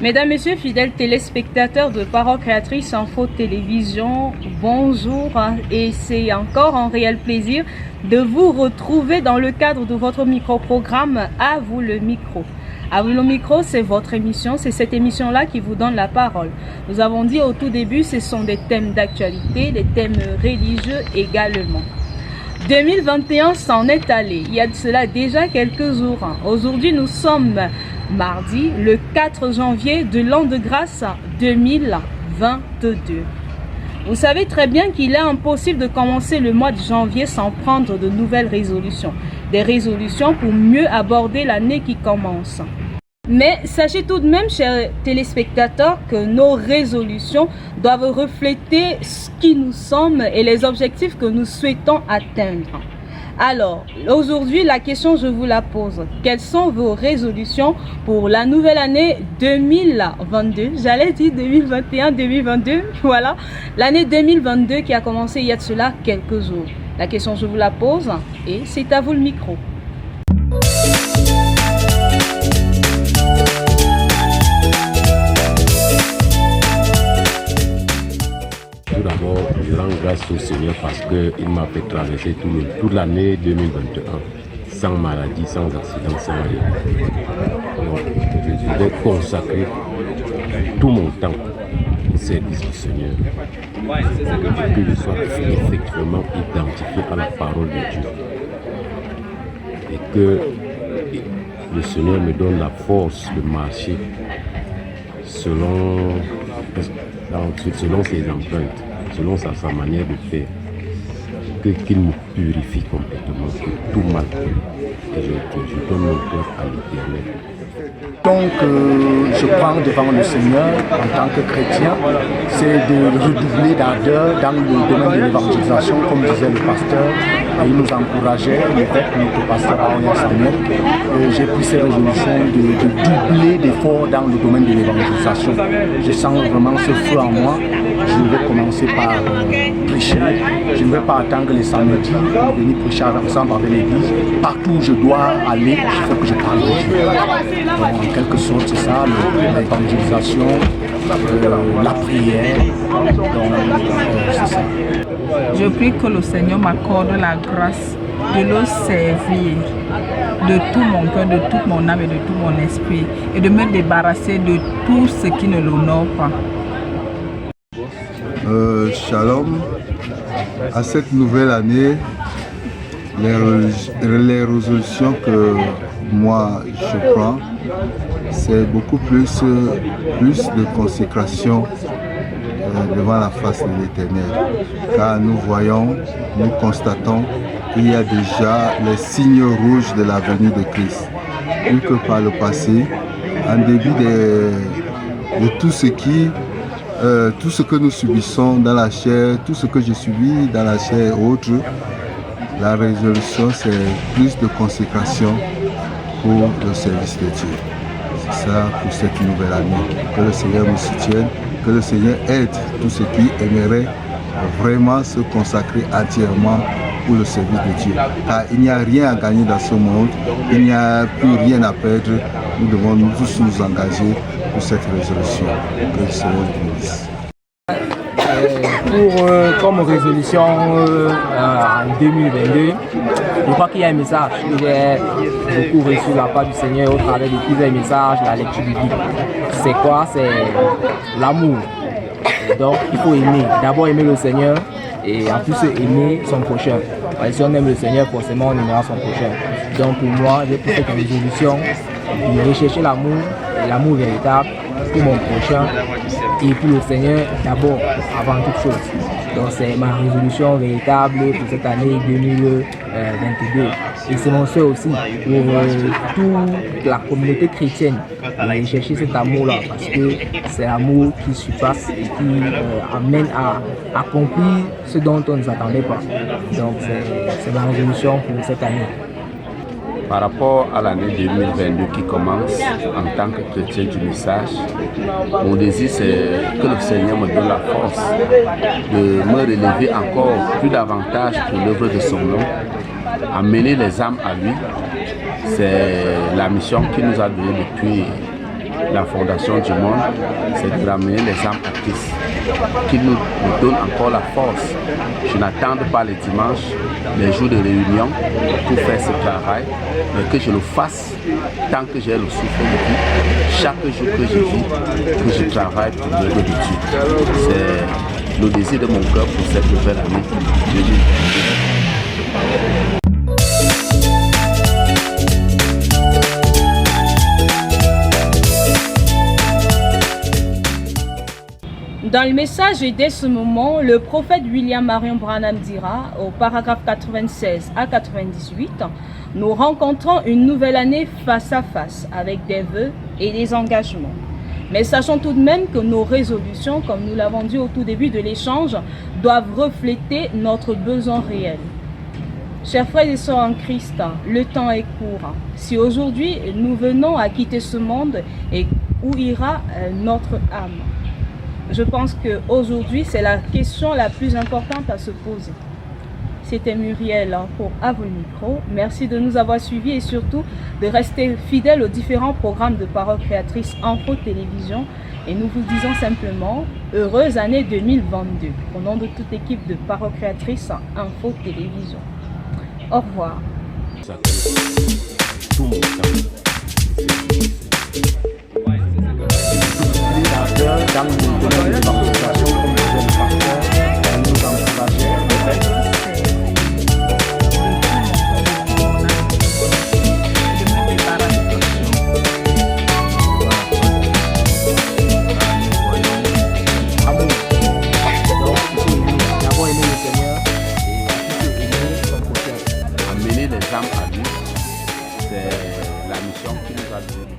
Mesdames, Messieurs, fidèles téléspectateurs de Parole Créatrice Info Télévision, bonjour et c'est encore un réel plaisir de vous retrouver dans le cadre de votre micro-programme À vous le micro. À vous le micro, c'est votre émission, c'est cette émission-là qui vous donne la parole. Nous avons dit au tout début, ce sont des thèmes d'actualité, des thèmes religieux également. 2021 s'en est allé, il y a de cela déjà quelques jours. Aujourd'hui, nous sommes mardi, le 4 janvier de l'an de grâce 2022. Vous savez très bien qu'il est impossible de commencer le mois de janvier sans prendre de nouvelles résolutions. Des résolutions pour mieux aborder l'année qui commence. Mais sachez tout de même, chers téléspectateurs, que nos résolutions doivent refléter ce qui nous sommes et les objectifs que nous souhaitons atteindre. Alors, aujourd'hui, la question, je vous la pose. Quelles sont vos résolutions pour la nouvelle année 2022? J'allais dire 2021-2022. Voilà, l'année 2022 qui a commencé il y a de cela quelques jours. La question, je vous la pose et c'est à vous le micro. Tout d'abord, je rends grâce au Seigneur parce qu'il m'a fait traverser toute l'année 2021 sans maladie, sans accident, sans rien. Donc, je voudrais consacrer tout mon temps au service du Seigneur. Que je sois effectivement identifié à la parole de Dieu. Et que le Seigneur me donne la force de marcher selon ses empreintes, selon sa manière de faire, qu'il me purifie complètement, que tout mal, que je donne mon cœur à l'Éternel. Donc, je prends devant le Seigneur en tant que chrétien, c'est de redoubler d'ardeur dans le domaine de l'évangélisation, comme disait le pasteur. Et il nous encourageait, notre pasteur Aoya Samuel. J'ai pris ces résolutions de doubler d'efforts dans le domaine de l'évangélisation. Je sens vraiment ce feu en moi. Je vais commencer par prêcher. Je ne vais pas attendre les samedis pour venir prêcher ensemble avec l'église. Partout où je dois aller, il faut que je parle de Dieu. Donc, en quelque sorte, c'est ça, l'évangélisation, la prière. Donc, c'est ça. Je prie que le Seigneur m'accorde la grâce de le servir de tout mon cœur, de toute mon âme et de tout mon esprit et de me débarrasser de tout ce qui ne l'honore pas. Shalom, à cette nouvelle année, les résolutions que moi je prends, c'est beaucoup plus de consécration devant la face de l'Éternel. Car nous voyons, nous constatons qu'il y a déjà les signes rouges de la venue de Christ. Plus que par le passé, en début de tout ce que nous subissons dans la chair, tout ce que je subis dans la chair et autres, la résolution c'est plus de consécration pour le service de Dieu. C'est ça pour cette nouvelle année. Que le Seigneur nous soutienne, que le Seigneur aide tous ceux qui aimeraient vraiment se consacrer entièrement pour le service de Dieu. Car il n'y a rien à gagner dans ce monde, il n'y a plus rien à perdre. Nous devons tous nous engager pour cette résolution. Que le Seigneur nous bénisse. Comme résolution en 2022, je crois qu'il y a un message que j'ai beaucoup reçu de la part du Seigneur au travers de plusieurs messages, la lecture biblique. C'est quoi? C'est l'amour. Donc il faut aimer. D'abord aimer le Seigneur et en plus aimer son prochain. Si on aime le Seigneur, forcément on aimera son prochain. Donc pour moi, j'ai pris cette résolution de rechercher l'amour, l'amour véritable pour mon prochain et pour le Seigneur d'abord, avant toute chose. Donc c'est ma résolution véritable pour cette année 2022. Et c'est mon souhait aussi pour toute la communauté chrétienne de chercher cet amour-là parce que c'est l'amour qui surpasse et qui amène à accomplir ce dont on ne s'attendait pas. Donc c'est ma résolution pour cette année. Par rapport à l'année 2022 qui commence, en tant que chrétien du message, mon désir c'est que le Seigneur me donne la force de me relever encore plus davantage pour l'œuvre de son nom, amener les âmes à lui. C'est la mission qu'il nous a donnée depuis la fondation du monde, c'est de ramener les âmes à Christ, qui nous donne encore la force. Je n'attends pas les dimanches, les jours de réunion pour faire ce travail, mais que je le fasse tant que j'ai le souffle de vie, chaque jour que je vis, que je travaille pour l'œuvre de Dieu. C'est le désir de mon cœur pour cette nouvelle année 2022. Dans le message et dès ce moment, le prophète William Marion Branham dira, au paragraphe 96 à 98, nous rencontrons une nouvelle année face à face avec des vœux et des engagements. Mais sachons tout de même que nos résolutions, comme nous l'avons dit au tout début de l'échange, doivent refléter notre besoin réel. Chers frères et sœurs en Christ, le temps est court. Si aujourd'hui nous venons à quitter ce monde, et où ira notre âme? Je pense qu'aujourd'hui, c'est la question la plus importante à se poser. C'était Muriel pour À vos micros. Merci de nous avoir suivis et surtout de rester fidèles aux différents programmes de Parole Créatrice Info Télévision. Et nous vous disons simplement, heureuse année 2022, au nom de toute l'équipe de Parole Créatrice Info Télévision. Au revoir. Dans le domaine de l'évangélisation, comme disait le pasteur, elle nous encourageait. Amener les âmes à lui, c'est la mission qui nous a donnée.